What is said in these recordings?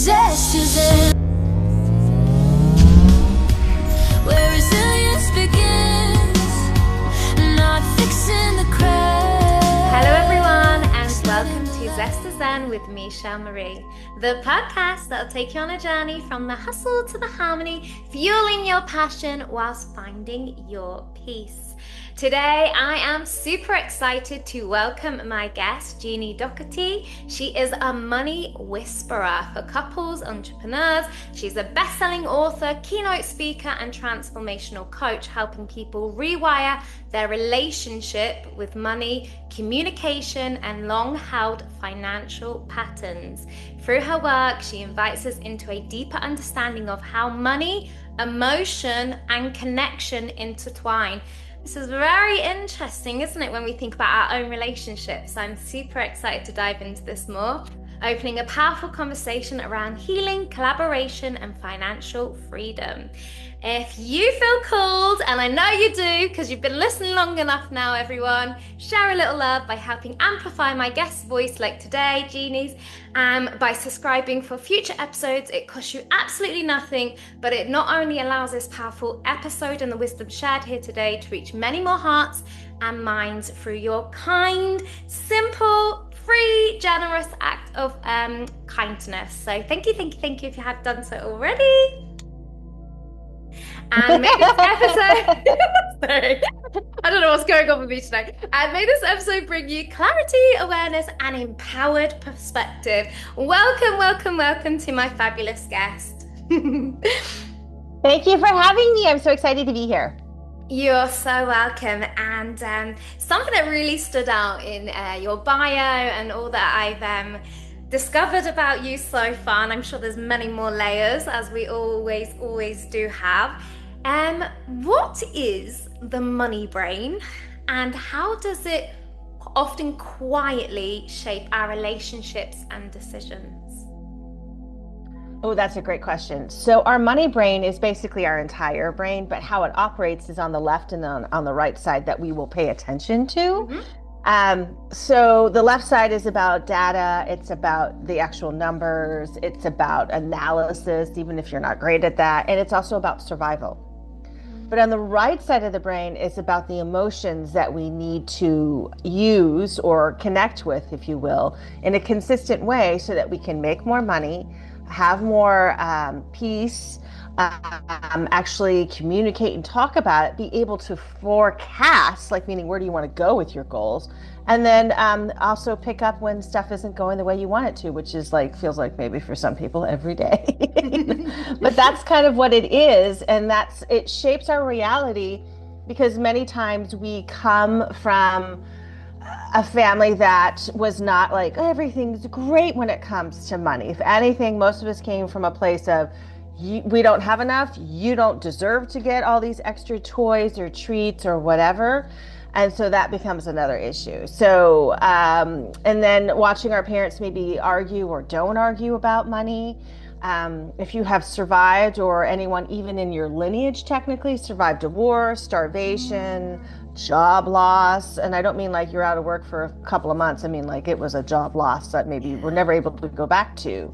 Zest is in, where resilience begins, not fixing the cracks. Hello everyone, and welcome to Zest is Zen with me, Shel Marie, the podcast that'll take you on a journey from the hustle to the harmony, fueling your passion whilst finding your peace. Today, I am super excited to welcome my guest, Jeannie Dougherty. She is a money whisperer for couples, entrepreneurs. She's a best-selling author, keynote speaker, and transformational coach, helping people rewire their relationship with money, communication, and long-held financial patterns. Through her work, she invites us into a deeper understanding of how money, emotion, and connection intertwine. This is very interesting, isn't it, when we think about our own relationships? I'm super excited to dive into this more, opening a powerful conversation around healing, collaboration, and financial freedom. If you feel called, and I know you do because you've been listening long enough now, everyone, share a little love by helping amplify my guest's voice like today, Jeannie's, by subscribing for future episodes. It costs you absolutely nothing, but it not only allows this powerful episode and the wisdom shared here today to reach many more hearts and minds through your kind, simple, free, generous act of kindness. So thank you if you have done so already. And may this episode, sorry, I don't know what's going on with me today. And may this episode bring you clarity, awareness, and empowered perspective. Welcome to my fabulous guest. Thank you for having me. I'm so excited to be here. You're so welcome. And something that really stood out in your bio and all that I've discovered about you so far, and I'm sure there's many more layers, as we always do have. What is the money brain, and how does it often quietly shape our relationships and decisions? Oh, that's a great question. So our money brain is basically our entire brain, but how it operates is on the left and on the right side that we will pay attention to. Mm-hmm. So the left side is about data. It's about the actual numbers. It's about analysis, even if you're not great at that. And it's also about survival. But on the right side of the brain is about the emotions that we need to use or connect with, if you will, in a consistent way so that we can make more money, have more peace, actually communicate and talk about it, be able to forecast, like meaning where do you want to go with your goals, and then also pick up when stuff isn't going the way you want it to, which is feels like maybe for some people every day. But that's kind of what it is, and it shapes our reality, because many times we come from a family that was not like, oh, everything's great when it comes to money. If anything, most of us came from a place of, we don't have enough, you don't deserve to get all these extra toys or treats or whatever. And so that becomes another issue. So, and then watching our parents maybe argue or don't argue about money. If you have survived, or anyone even in your lineage technically survived a war, starvation, job loss, and I don't mean like you're out of work for a couple of months, I mean like it was a job loss that maybe we're never able to go back to.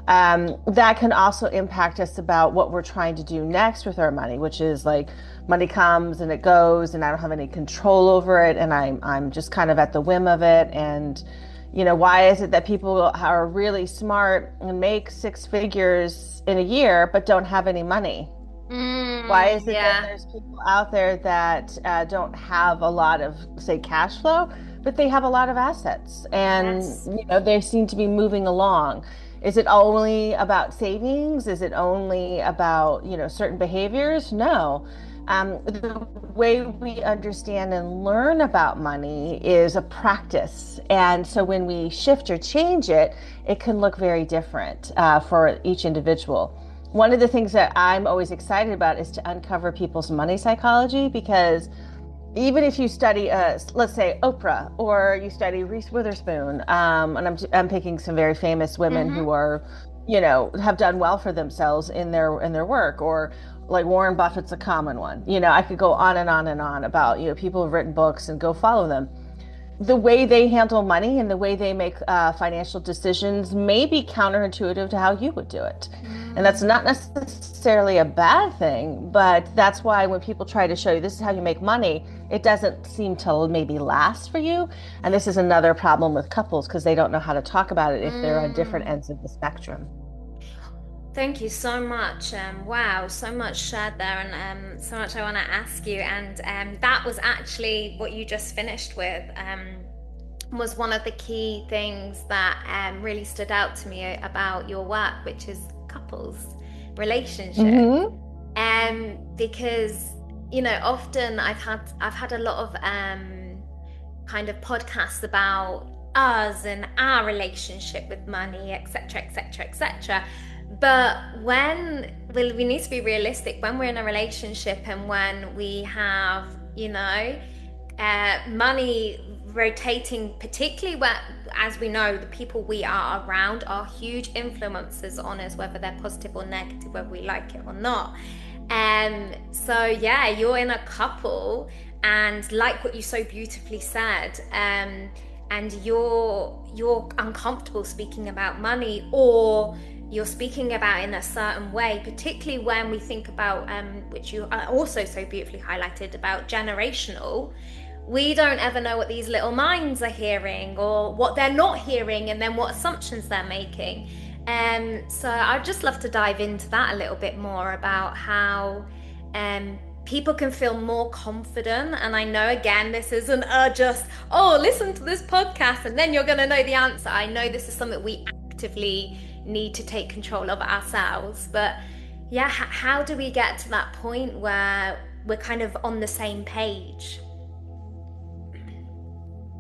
That can also impact us about what we're trying to do next with our money, which is like money comes and it goes and I don't have any control over it, and I'm just kind of at the whim of it. And why is it that people are really smart and make six figures in a year but don't have any money? Why is it that there's people out there that don't have a lot of, say, cash flow, but they have a lot of assets, and they seem to be moving along? Is it only about savings? Is it only about certain behaviors? No. The way we understand and learn about money is a practice, and so when we shift or change it, it can look very different for each individual. One of the things that I'm always excited about is to uncover people's money psychology, because even if you study, let's say Oprah, or you study Reese Witherspoon, and I'm picking some very famous women who are, have done well for themselves in their work, or like Warren Buffett's a common one. I could go on and on and on about, people who've written books, and go follow them. the way they handle money and the way they make financial decisions may be counterintuitive to how you would do it. And that's not necessarily a bad thing, but that's why when people try to show you this is how you make money, it doesn't seem to maybe last for you. And this is another problem with couples because they don't know how to talk about it if they're on different ends of the spectrum. Thank you so much. Wow, so much shared there, and so much I want to ask you. And that was actually what you just finished with. Was one of the key things that really stood out to me about your work, which is couples relationship. Because often I've had a lot of kind of podcasts about us and our relationship with money, etc., etc., etc. But we need to be realistic when we're in a relationship and when we have, money rotating, particularly where, as we know, the people we are around are huge influences on us, whether they're positive or negative, whether we like it or not. So yeah, you're in a couple, and like what you so beautifully said, and you're uncomfortable speaking about money, or you're speaking about in a certain way, particularly when we think about, which you also so beautifully highlighted, about generational. We don't ever know what these little minds are hearing or what they're not hearing, and then what assumptions they're making. So I'd just love to dive into that a little bit more about how people can feel more confident. And I know, again, this isn't just, listen to this podcast and then you're going to know the answer. I know this is something we actively need to take control of ourselves. But yeah, how do we get to that point where we're kind of on the same page?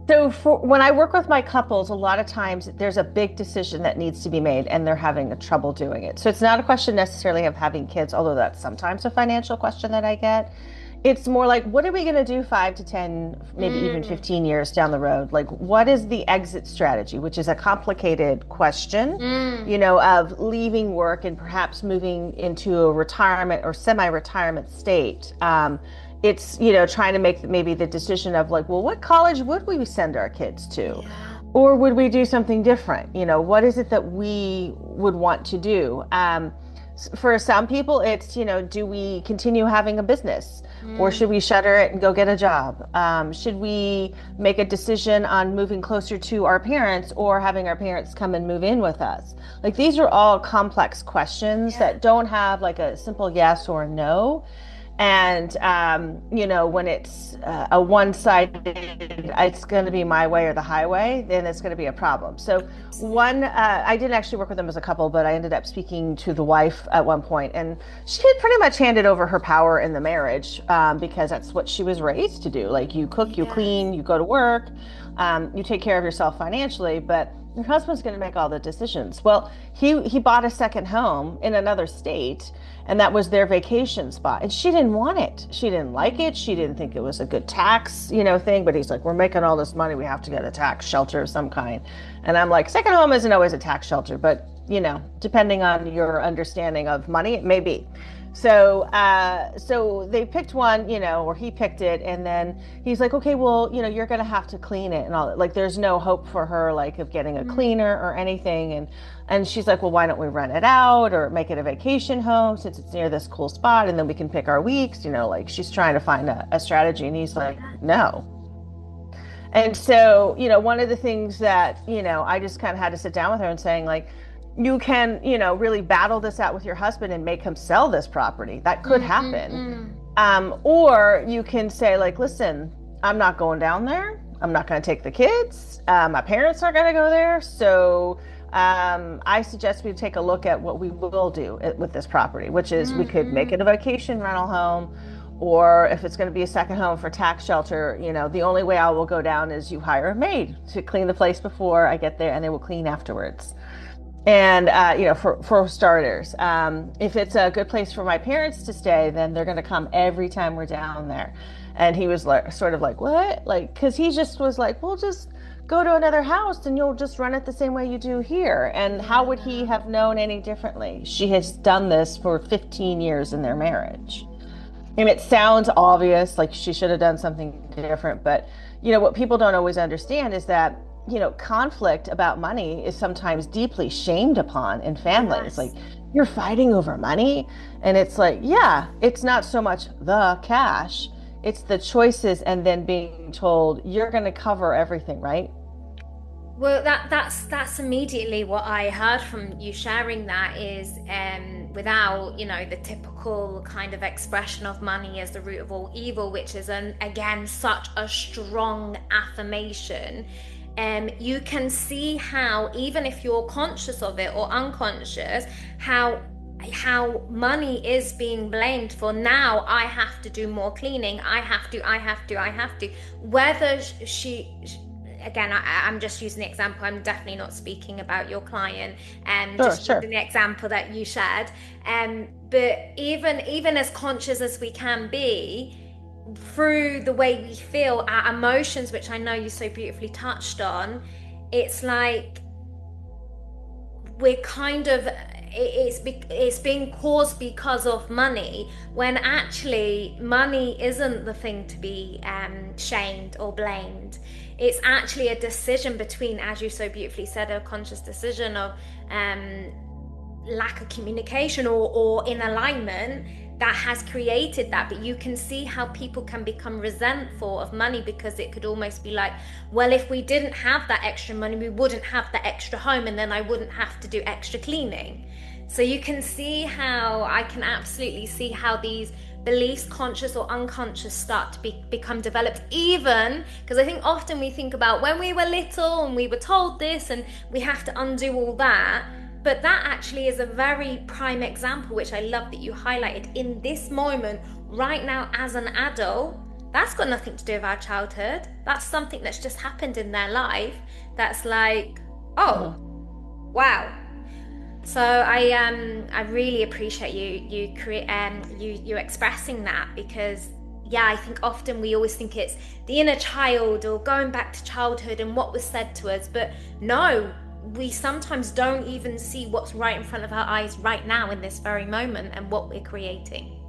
So when I work with my couples, a lot of times there's a big decision that needs to be made and they're having trouble doing it. So it's not a question necessarily of having kids, although that's sometimes a financial question that I get. It's more like, what are we going to do 5 to 10, maybe even 15 years down the road? Like, what is the exit strategy, which is a complicated question, of leaving work and perhaps moving into a retirement or semi-retirement state. It's, trying to make maybe the decision of like, well, what college would we send our kids to? Yeah. Or would we do something different? What is it that we would want to do? For some people, it's, do we continue having a business? Or should we shutter it and go get a job? Should we make a decision on moving closer to our parents or having our parents come and move in with us? Like, these are all complex questions that don't have like a simple yes or no. And, when it's a one-sided, it's going to be my way or the highway, then it's going to be a problem. So I didn't actually work with them as a couple, but I ended up speaking to the wife at one point, and she had pretty much handed over her power in the marriage because that's what she was raised to do. Like, you cook, you clean, you go to work, you take care of yourself financially, but your husband's going to make all the decisions. Well, he bought a second home in another state, and that was their vacation spot. And she didn't want it. She didn't like it. She didn't think it was a good tax, thing. But he's like, we're making all this money. We have to get a tax shelter of some kind. And I'm like, second home isn't always a tax shelter, but depending on your understanding of money, it may be. So they picked one, or he picked it, and then he's like, okay, well, you're going to have to clean it and all that. Like, there's no hope for her, like, of getting a cleaner or anything. And she's like, well, why don't we rent it out or make it a vacation home since it's near this cool spot, and then we can pick our weeks, like, she's trying to find a strategy. And he's like, no. And so, one of the things that, I just kind of had to sit down with her and saying, like, you can, really battle this out with your husband and make him sell this property. That could happen. Or you can say, like, listen, I'm not going down there. I'm not going to take the kids. My parents aren't going to go there. So I suggest we take a look at what we will do with this property, which is we could make it a vacation rental home, or if it's going to be a second home for tax shelter, the only way I will go down is you hire a maid to clean the place before I get there, and they will clean afterwards. And, for starters, if it's a good place for my parents to stay, then they're going to come every time we're down there. And he was like, sort of like, what? Like, cause he just was like, well, just go to another house and you'll just run it the same way you do here. And how would he have known any differently? She has done this for 15 years in their marriage. And it sounds obvious, like she should have done something different, but what people don't always understand is that, conflict about money is sometimes deeply shamed upon in families. Like, Yes. you're fighting over money. And it's like, yeah, it's not so much the cash, it's the choices, and then being told you're going to cover everything, right? Well, that's immediately what I heard from you sharing that is without, the typical kind of expression of money as the root of all evil, which is again such a strong affirmation. You can see how even if you're conscious of it or unconscious, how money is being blamed for. Now I have to do more cleaning, I have to whether she again, I'm just using the example. I'm definitely not speaking about your client, and Sure, just sure. using the example that you shared. But even as conscious as we can be, through the way we feel, our emotions, which I know you so beautifully touched on, it's like we're kind of it's being caused because of money, when actually money isn't the thing to be shamed or blamed. It's actually a decision between, as you so beautifully said, a conscious decision of lack of communication or in alignment that has created that. But you can see how people can become resentful of money, because it could almost be like, well, if we didn't have that extra money, we wouldn't have the extra home, and then I wouldn't have to do extra cleaning. So you can see how I can absolutely see how these beliefs, conscious or unconscious, start to become developed. Even because I think often we think about when we were little and we were told this and we have to undo all that. But that actually is a very prime example, which I love that you highlighted in this moment right now as an adult. That's got nothing to do with our childhood. That's something that's just happened in their life. That's like, oh, wow. So I really appreciate you expressing that, because yeah, I think often we always think it's the inner child or going back to childhood and what was said to us, but no, we sometimes don't even see what's right in front of our eyes right now in this very moment and what we're creating.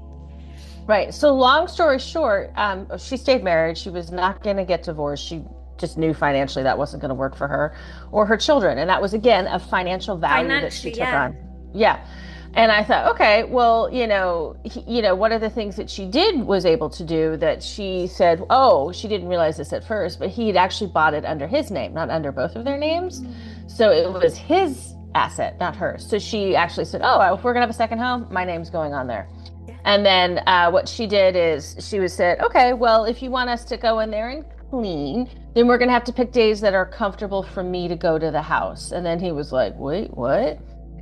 Right. So long story short, she stayed married. She was not going to get divorced. She just knew financially that wasn't going to work for her or her children. And that was, again, a financial value that she Financially, took yeah. on. Yeah. And I thought, okay, well, one of the things that she did was able to do that she said, oh, she didn't realize this at first, but he had actually bought it under his name, not under both of their names. So it was his asset, not hers. So she actually said, oh, if we're going to have a second home, my name's going on there. And then what she did is she was said, okay, well, if you want us to go in there and clean, then we're going to have to pick days that are comfortable for me to go to the house. And then he was like, wait, what?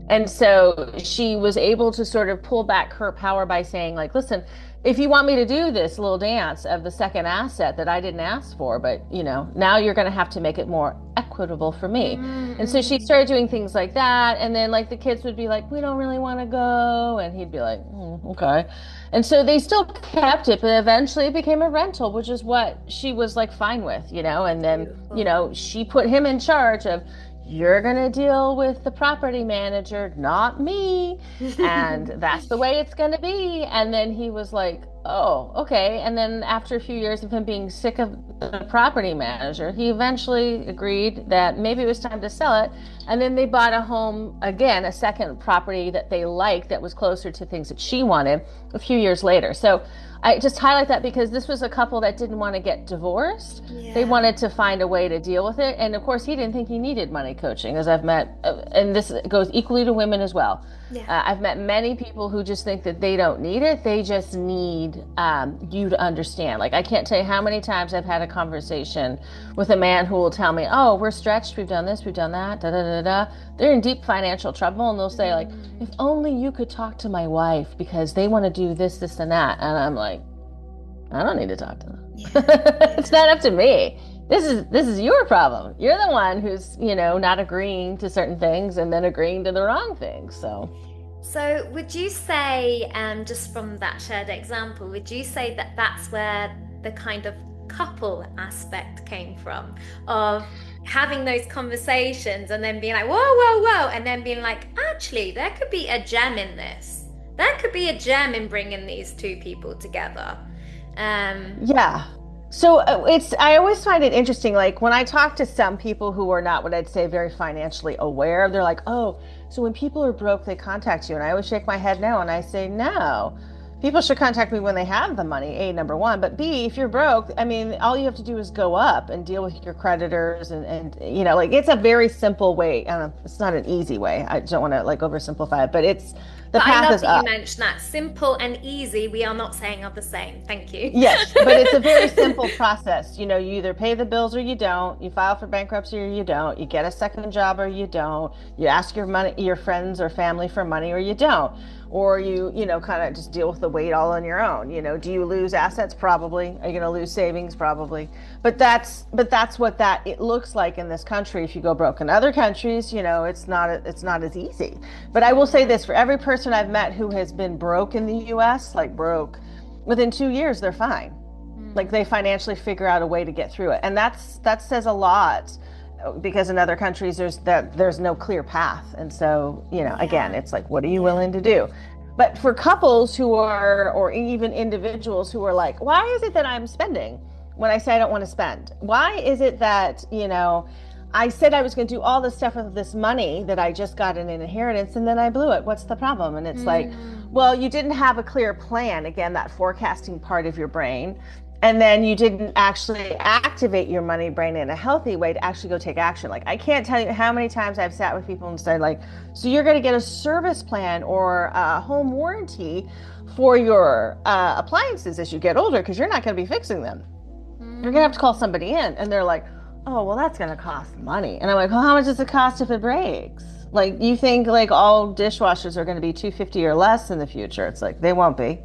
And so she was able to sort of pull back her power by saying, like, listen, if you want me to do this little dance of the second asset that I didn't ask for, but now you're going to have to make it more equitable for me. And so she started doing things like that. And then like the kids would be like, we don't really want to go. And he'd be like, okay. And so they still kept it, but eventually it became a rental, which is what she was like fine with, and then, Beautiful. she put him in charge of, you're going to deal with the property manager, not me. And that's the way it's going to be. And then he was like, oh, okay. And then after a few years of him being sick of the property manager, he eventually agreed that maybe it was time to sell it. And then they bought a home again, a second property that they liked that was closer to things that she wanted a few years later. So I just highlight that because this was a couple that didn't want to get divorced. They Yeah. wanted to find a way to deal with it. And of course, he didn't think he needed money coaching, as I've met, and this goes equally to women as well. Yeah. I've met many people who just think that they don't need it. They just need you to understand. Like, I can't tell you how many times I've had a conversation with a man who will tell me, oh, we're stretched, we've done this, we've done that, da da da da. They're in deep financial trouble, and they'll say, like, if only you could talk to my wife because they want to do this, this, and that. And I'm like, I don't need to talk to them. It's not up to me. This is your problem. You're the one who's, not agreeing to certain things and then agreeing to the wrong things. So would you say, just from that shared example, would you say that that's where the kind of couple aspect came from, of having those conversations and then being like, whoa, whoa, whoa, and then being like, actually, there could be a gem in this. There could be a gem in bringing these two people together. Yeah. So I always find it interesting. Like when I talk to some people who are not what I'd say very financially aware, they're like, oh, so when people are broke, they contact you. And I always shake my head no. And I say, no, people should contact me when they have the money, A, number one. But B, if you're broke, I mean, all you have to do is go up and deal with your creditors. And like it's a very simple way. It's not an easy way. I don't want to like oversimplify it, but the But I path love is that up. you mentioned that. Simple and easy, we are not saying are the same. Thank you. Yes, but it's a very simple process. You either pay the bills or you don't. You file for bankruptcy or you don't. You get a second job or you don't. You ask your friends or family for money or you don't. Or you kind of just deal with the weight all on your own. Do you lose assets? Probably. Are you going to lose savings? Probably. But that's what it looks like in this country if you go broke. In other countries, it's not as easy. But I will say this, for every person I've met who has been broke in the US, like broke, within 2 years, they're fine. Like they financially figure out a way to get through it. And that says a lot because in other countries there's no clear path. And so, again, it's like, what are you willing to do? But for couples who are, or even individuals who are like, why is it that I'm spending when I say I don't want to spend? Why is it that, I said I was going to do all this stuff with this money that I just got in an inheritance and then I blew it. What's the problem? And it's like, well, you didn't have a clear plan. Again, that forecasting part of your brain. And then you didn't actually activate your money brain in a healthy way to actually go take action. Like, I can't tell you how many times I've sat with people and said, like, so you're going to get a service plan or a home warranty for your appliances as you get older because you're not going to be fixing them. You're going to have to call somebody in. And they're like, oh, well, that's going to cost money. And I'm like, well, how much does it cost if it breaks? Like, you think like all dishwashers are going to be $250 or less in the future? It's like, they won't be.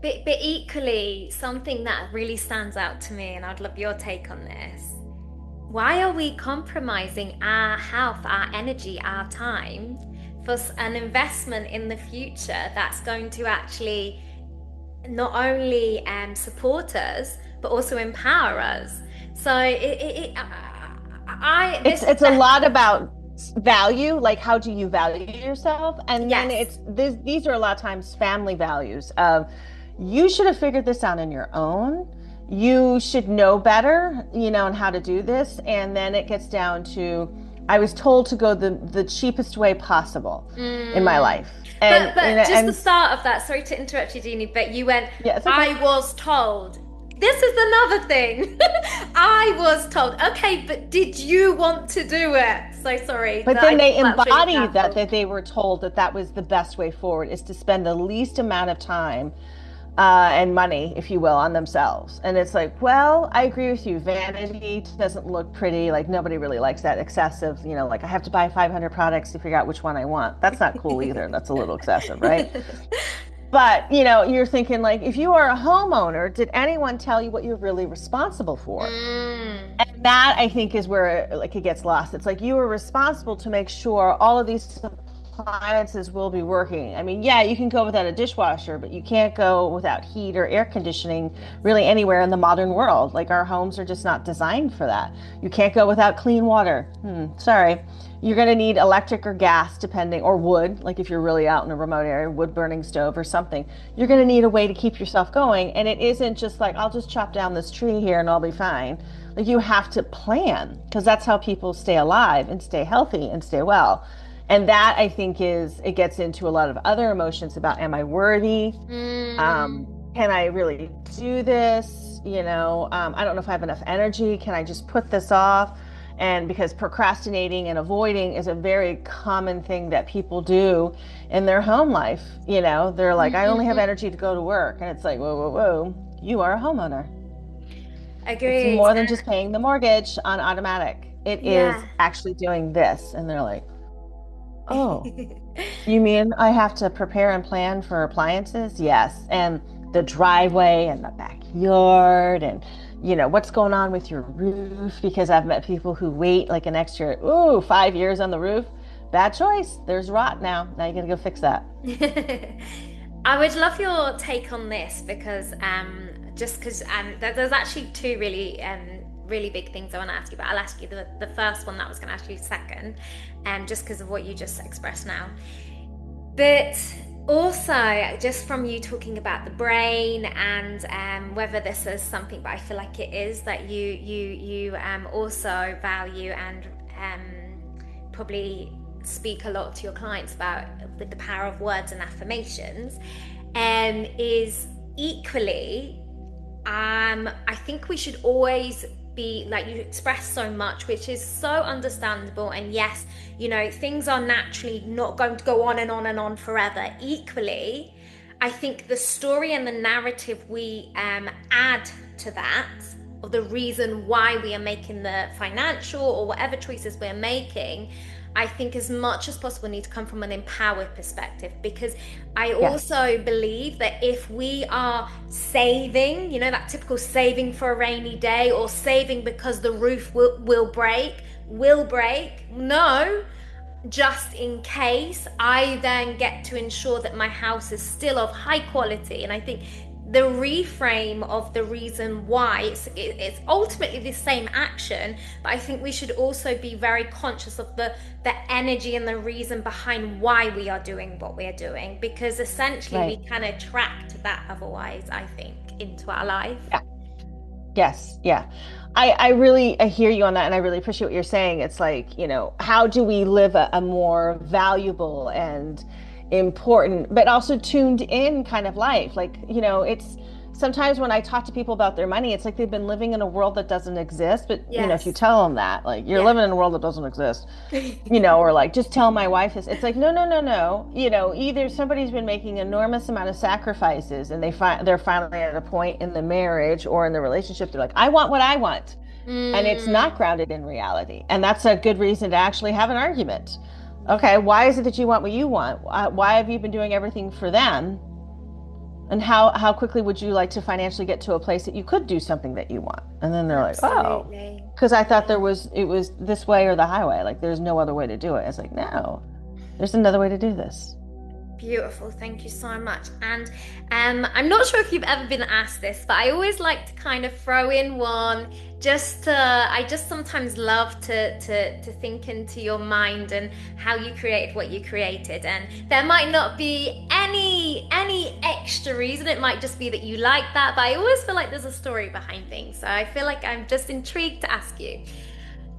But equally, something that really stands out to me, and I'd love your take on this. Why are we compromising our health, our energy, our time for an investment in the future that's going to actually not only support us, but also empower us? So it's a lot about value, like how do you value yourself? And then these are a lot of times family values of, you should have figured this out on your own. You should know better, and how to do this. And then it gets down to, I was told to go the cheapest way possible in my life. And, but the start of that, sorry to interrupt you, Jeannie, but you went, okay. I was told. This is another thing. I was told. Okay, but did you want to do it? So sorry. But then they embodied that they were told that was the best way forward, is to spend the least amount of time and money, if you will, on themselves. And it's like, well, I agree with you. Vanity doesn't look pretty. Like nobody really likes that excessive, like I have to buy 500 products to figure out which one I want. That's not cool either. That's a little excessive, right? But, you're thinking like, if you are a homeowner, did anyone tell you what you're really responsible for? And that, I think, is where it gets lost. It's like, you are responsible to make sure all of these appliances will be working. I mean, yeah, you can go without a dishwasher, but you can't go without heat or air conditioning really anywhere in the modern world. Like our homes are just not designed for that. You can't go without clean water. Sorry. You're going to need electric or gas, depending, or wood, like if you're really out in a remote area, wood burning stove or something. You're going to need a way to keep yourself going. And it isn't just like, I'll just chop down this tree here and I'll be fine. Like you have to plan, because that's how people stay alive and stay healthy and stay well. And that, I think, it gets into a lot of other emotions about, am I worthy? Can I really do this? I don't know if I have enough energy. Can I just put this off? And because procrastinating and avoiding is a very common thing that people do in their home life. They're like, I only have energy to go to work. And it's like, whoa, whoa, whoa, you are a homeowner. Agreed. It's more than just paying the mortgage on automatic. It is actually doing this. And they're like, oh, you mean I have to prepare and plan for appliances? Yes. And the driveway and the backyard and, what's going on with your roof? Because I've met people who wait like an extra, 5 years on the roof. Bad choice. There's rot now. Now you got to go fix that. I would love your take on this because there's actually two really big things I want to ask you, but I'll ask you the first one that I was going to ask you second, just because of what you just expressed now. But Also, just from you talking about the brain and whether this is something, but I feel like it is that you also value and probably speak a lot to your clients about with the power of words and affirmations, is equally, I think we should always be like, you express so much, which is so understandable, and yes, you know, things are naturally not going to go on and on and on forever. Equally, I think the story and the narrative we add to that, of the reason why we are making the financial or whatever choices we're making, I think as much as possible need to come from an empowered perspective, because I also believe that if we are saving, you know, that typical saving for a rainy day, or saving because the roof will break, no, just in case, I then get to ensure that my house is still of high quality. And I think the reframe of the reason why, it's ultimately the same action, but I think we should also be very conscious of the energy and the reason behind why we are doing what we are doing, because essentially we can attract that otherwise, I think, into our life. Yes. Yeah. I hear you on that, and I really appreciate what you're saying. It's like, you know, how do we live a more valuable and important, but also tuned in kind of life? Like, you know, it's sometimes when I talk to people about their money, it's like they've been living in a world that doesn't exist. But you know, if you tell them that, like, you're living in a world that doesn't exist, you know, or like, just tell my wife this. It's like, no. You know, either somebody's been making enormous amount of sacrifices, and they're finally at a point in the marriage or in the relationship, they're like, I want what I want. And it's not grounded in reality. And that's a good reason to actually have an argument. Okay, why is it that you want what you want? Why have you been doing everything for them? And how quickly would you like to financially get to a place that you could do something that you want? And then they're like, oh, because I thought it was this way or the highway. Like, there's no other way to do it. It's like, no, there's another way to do this. Beautiful. Thank you so much. And I'm not sure if you've ever been asked this, but I always like to kind of throw in one, I just sometimes love to think into your mind and how you created what you created. And there might not be any extra reason. It might just be that you like that, but I always feel like there's a story behind things. So I feel like I'm just intrigued to ask you,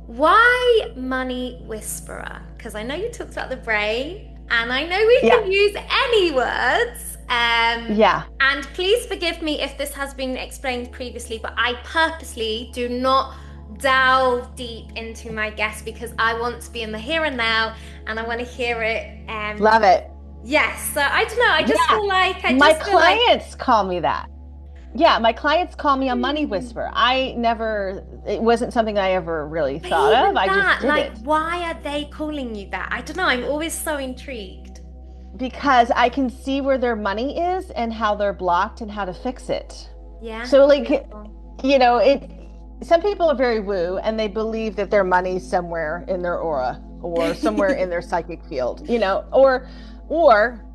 why money whisperer? Because I know you talked about the brain, and I know we can use any words. And please forgive me if this has been explained previously, but I purposely do not delve deep into my guests, because I want to be in the here and now, and I want to hear it. Love it. Yes. So I don't know. I just feel like my clients call me that. Yeah, my clients call me a money whisperer. It wasn't something I ever really thought of. I just did it. Why are they calling you that? I don't know. I'm always so intrigued. Because I can see where their money is and how they're blocked and how to fix it. Yeah. So like, you know, some people are very woo, and they believe that their money's somewhere in their aura or somewhere in their psychic field, you know, or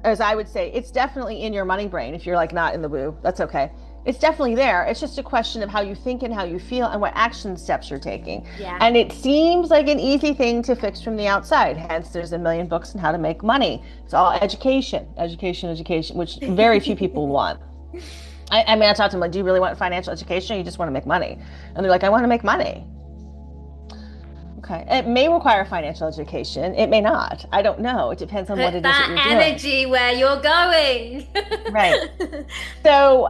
as I would say, it's definitely in your money brain. If you're like not in the woo, that's okay. It's definitely there. It's just a question of how you think and how you feel and what action steps you're taking. Yeah. And it seems like an easy thing to fix from the outside. Hence, there's a million books on how to make money. It's all education, which very few people want. I mean, I talk to them like, do you really want financial education, or you just want to make money? And they're like, I want to make money. Okay. It may require financial education. It may not. I don't know. It depends on what it is that you're doing. Energy where you're going. Right. So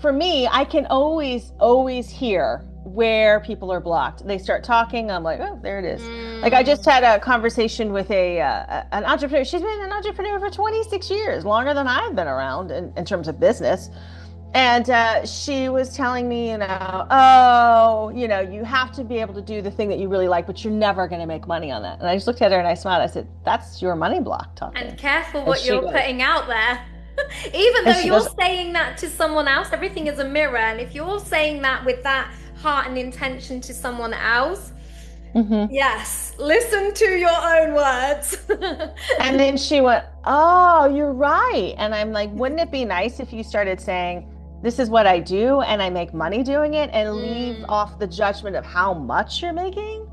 for me, I can always hear where people are blocked. They start talking. I'm like, oh, there it is. Like, I just had a conversation with an entrepreneur. She's been an entrepreneur for 26 years, longer than I've been around in terms of business. And she was telling me, you know, you have to be able to do the thing that you really like, but you're never going to make money on that. And I just looked at her and I smiled. I said, that's your money block talking. And careful what you're putting out there. Even though you're saying that to someone else, everything is a mirror. And if you're saying that with that heart and intention to someone else, yes, listen to your own words. And then she went, oh, you're right. And I'm like, wouldn't it be nice if you started saying, this is what I do and I make money doing it, and leave off the judgment of how much you're making?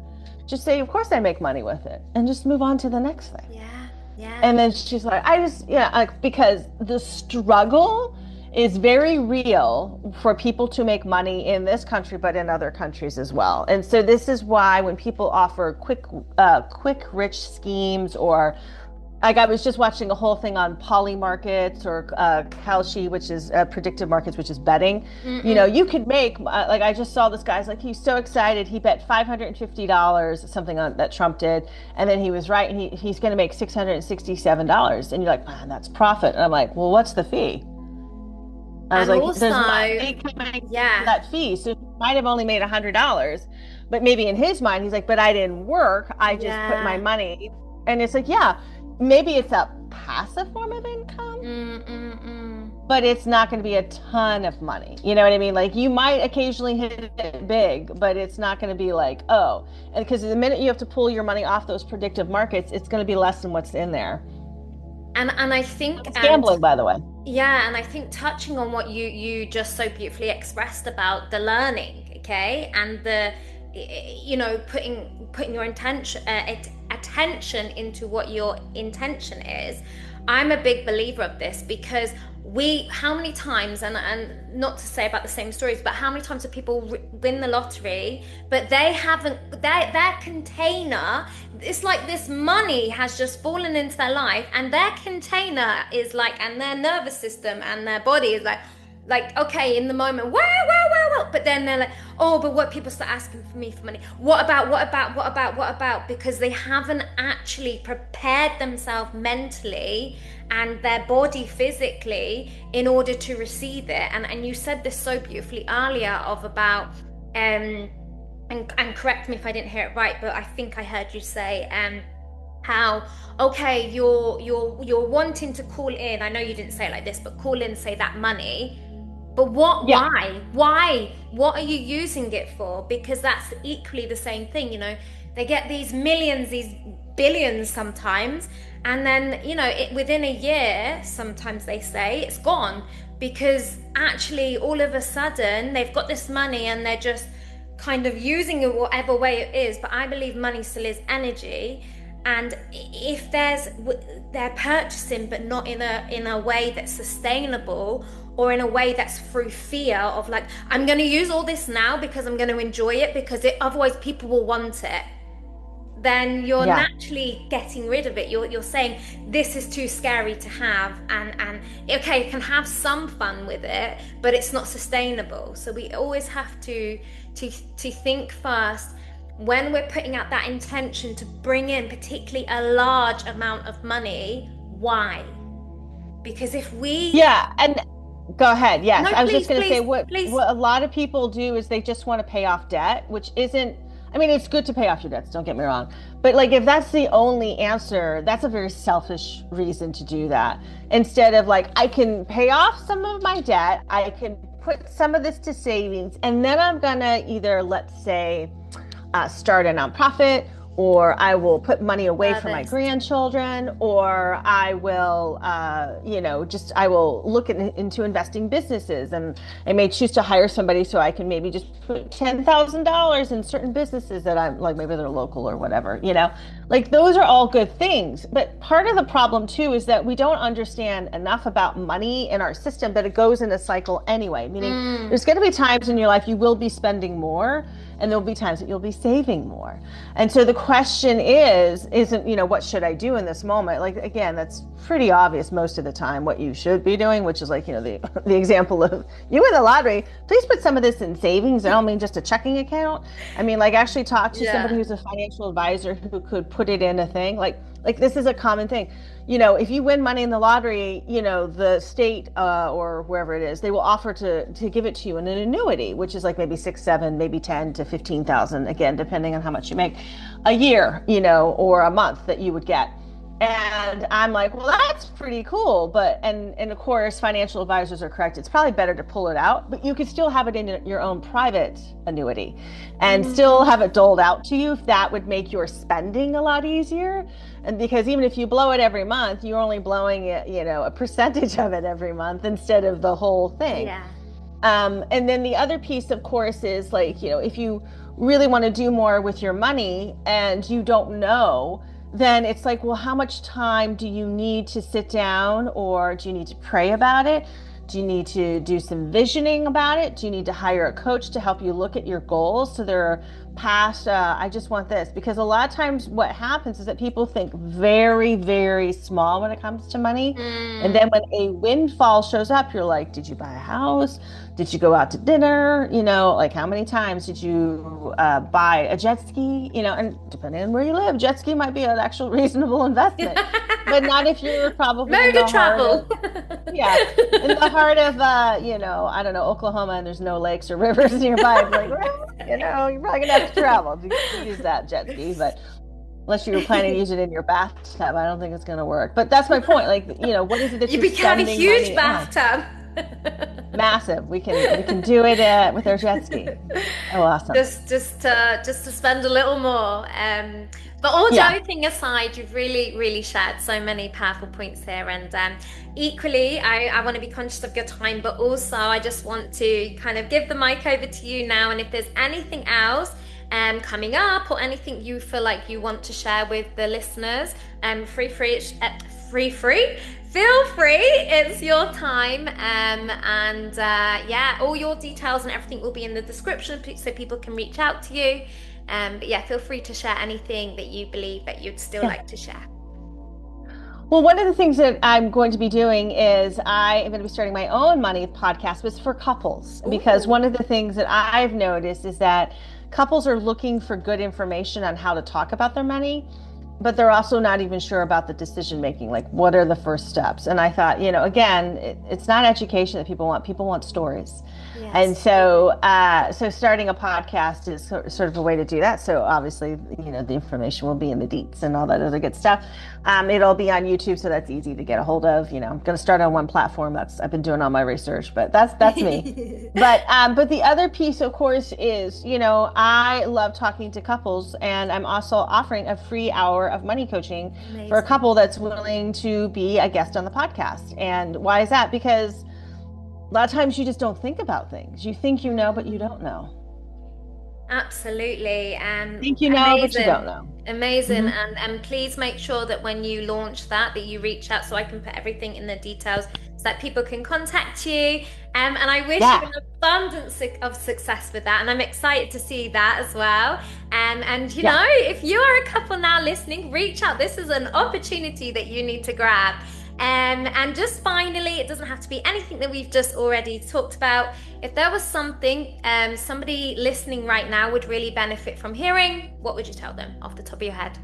Just say, of course I make money with it, and just move on to the next thing. Yeah. Yeah. And then she's like, I just, yeah, like, because the struggle is very real for people to make money in this country, but in other countries as well. And so this is why when people offer quick rich schemes, or like I was just watching a whole thing on poly markets, or Kalshi, which is predictive markets, which is betting. You know, you could make like I just saw this guy's like he's so excited he bet $550 something on that Trump did, and then he was right, and he's going to make $667, and you're like, man, that's profit. And I'm like, well, what's the fee? I was And like, also, there's money coming yeah, that fee, so he might have only made $100, but maybe in his mind he's like, but I didn't work, I just put my money. And it's like, yeah, maybe it's a passive form of income, but it's not going to be a ton of money. You know what I mean? Like you might occasionally hit it big, but it's not going to be like, oh, and because the minute you have to pull your money off those predictive markets, it's going to be less than what's in there. and I think it's gambling, by the way. Yeah, and I think touching on what you just so beautifully expressed about the learning, okay, and the, you know, putting your attention into what your intention is. I'm a big believer of this, because how many times, and not to say about the same stories, but how many times do people win the lottery, but they haven't, their container, it's like this money has just fallen into their life, and their container is like, and their nervous system and their body is like, okay, in the moment, wow, but then they're like, oh, but what, people start asking for me for money, what about, because they haven't actually prepared themselves mentally and their body physically in order to receive it. And you said this so beautifully earlier of about, and correct me if I didn't hear it right, but I think I heard you say, how, okay, you're wanting to call in, I know you didn't say it like this, but call in, say that money, but what, why, what are you using it for? Because that's equally the same thing, you know, they get these millions, these billions sometimes, and then, you know, within a year, sometimes they say it's gone, because actually all of a sudden they've got this money and they're just kind of using it whatever way it is. But I believe money still is energy, and if they're purchasing but not in a way that's sustainable, or in a way that's through fear of like, I'm going to use all this now because I'm going to enjoy it, because otherwise people will want it, then you're naturally getting rid of it. You're saying this is too scary to have, and okay, you can have some fun with it, but it's not sustainable. So we always have to think first, when we're putting out that intention to bring in particularly a large amount of money, why? Because if we and go ahead. Yes, no, I was please, just going to say what please. a lot of people do is they just want to pay off debt, which isn't, I mean, it's good to pay off your debts, don't get me wrong. But like, if that's the only answer, that's a very selfish reason to do that. Instead of like, I can pay off some of my debt, I can put some of this to savings, and then I'm going to either, let's say, start a nonprofit, or I will put money away for my grandchildren, or I will, I will look into investing businesses, and I may choose to hire somebody so I can maybe just put $10,000 in certain businesses that I'm like, maybe they're local or whatever, you know, like those are all good things. But part of the problem too is that we don't understand enough about money in our system, that it goes in a cycle anyway, meaning there's going to be times in your life you will be spending more, and there'll be times that you'll be saving more. And so the question isn't, you know, what should I do in this moment? Like, again, that's pretty obvious most of the time what you should be doing, which is like, you know, the example of you win the lottery, please put some of this in savings. I don't mean just a checking account. I mean, like actually talk to somebody who's a financial advisor who could put it in a thing. Like this is a common thing. You know, if you win money in the lottery, you know, the state or wherever it is, they will offer to give it to you in an annuity, which is like maybe 6, 7, maybe 10 to 15,000, again, depending on how much you make a year, you know, or a month that you would get. And I'm like, well, that's pretty cool. But, and of course, financial advisors are correct. It's probably better to pull it out, but you could still have it in your own private annuity and still have it doled out to you. If that would make your spending a lot easier. And because even if you blow it every month, you're only blowing it, you know, a percentage of it every month instead of the whole thing. Yeah. And then the other piece, of course, is like, you know, if you really want to do more with your money and you don't know, then it's like, well, how much time do you need to sit down, or do you need to pray about it? Do you need to do some visioning about it? Do you need to hire a coach to help you look at your goals? So there are past, I just want this. Because a lot of times what happens is that people think very, very small when it comes to money. And then when a windfall shows up, you're like, did you buy a house? Did you go out to dinner? Like how many times did you buy a jet ski? And depending on where you live, jet ski might be an actual reasonable investment, but not if you're probably Very good travel. In the heart of, I don't know, Oklahoma, and there's no lakes or rivers nearby. It's like, well, you're probably gonna have to travel to use that jet ski, but unless you were planning to use it in your bathtub, I don't think it's gonna work. But that's my point. Like, what is it that You you're become a spending huge money on? bathtub. Massive. We can do it with our jet ski. Oh, awesome. Just to spend a little more. But all joking aside, you've really shared so many powerful points here. And equally, I want to be conscious of your time, but also I just want to kind of give the mic over to you now. And if there's anything else coming up, or anything you feel like you want to share with the listeners, feel free, it's your time. All your details and everything will be in the description so people can reach out to you. But feel free to share anything that you believe that you'd still like to share. Well, one of the things that I'm going to be doing is I am going to be starting my own money podcast, but it's for couples. Because one of the things that I've noticed is that couples are looking for good information on how to talk about their money, but they're also not even sure about the decision making. Like, what are the first steps? And I thought, again, it's not education that people want. People want stories. Yes. And so starting a podcast is sort of a way to do that. So obviously, the information will be in the deets and all that other good stuff. It'll be on YouTube, so that's easy to get a hold of. I'm going to start on one platform. I've been doing all my research, but that's me. But the other piece, of course, is, I love talking to couples, and I'm also offering a free hour of money coaching for a couple that's willing to be a guest on the podcast. And why is that? Because a lot of times you just don't think about things. You think you know, but you don't know. Absolutely. Think you know, but you don't know. Amazing. And please make sure that when you launch that you reach out, so I can put everything in the details so that people can contact you. And I wish you an abundance of success with that. And I'm excited to see that as well. And if you are a couple now listening, reach out. This is an opportunity that you need to grab. And just finally, it doesn't have to be anything that we've just already talked about. If there was something somebody listening right now would really benefit from hearing, what would you tell them off the top of your head?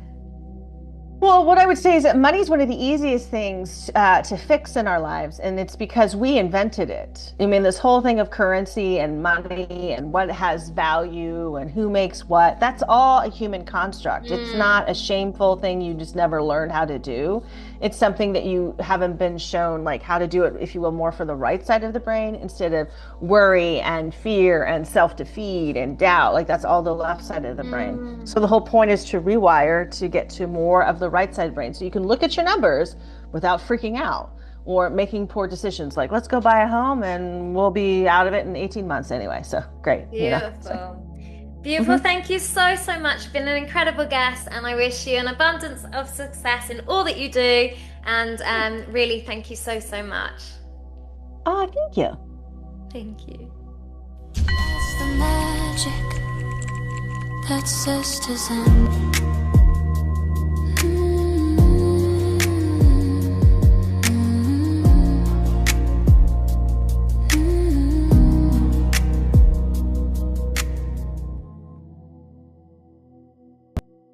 Well, what I would say is that money is one of the easiest things to fix in our lives, and it's because we invented it. I mean, this whole thing of currency and money and what has value and who makes what, that's all a human construct. It's not a shameful thing you just never learned how to do. It's something that you haven't been shown like how to do it, if you will, more for the right side of the brain instead of worry and fear and self-defeat and doubt. Like, that's all the left side of the brain. So the whole point is to rewire to get to more of the right side brain, so you can look at your numbers without freaking out or making poor decisions like, let's go buy a home and we'll be out of it in 18 months anyway. So great. Beautiful. Beautiful. Thank you so much. You've been an incredible guest, and I wish you an abundance of success in all that you do. And really, thank you so much. Oh, thank you. Thank you. It's the magic that Zest is in.